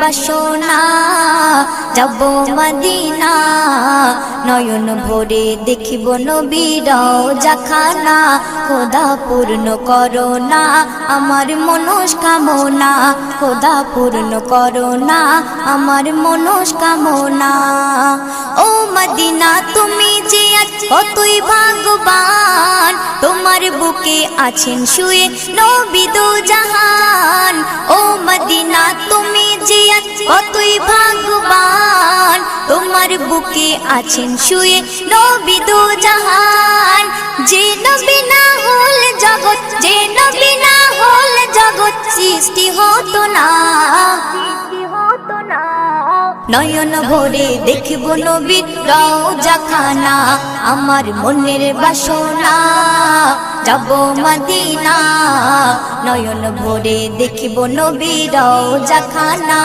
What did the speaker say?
বাসনা যাব মদিনা নয়ন ভরে দেখিব নবীর রওজাখানা খোদা পূর্ণ করো না আমার মনস্কামনা খোদা পূর্ণ করো না আমার মনস্কামনা ও মদিনা তুমি যে কতই ভাগ্যবান তোমার বুকে আছেন শুয়ে নবী দো জাহান ও মদিনা তুমি যে কতই ভাগ্যবান তোমার বুকে আছেন শুয়ে নবী দো জাহান যে নবী না হল জগৎ যে নবী না হল জগৎ সৃষ্টি হতো না নয়ন ভরে দেখিব নবীর রওজাখানা আমার মনের বাসনা যাব মদিনা নয়ন ভরে দেখিব নবীর রওজাখানা।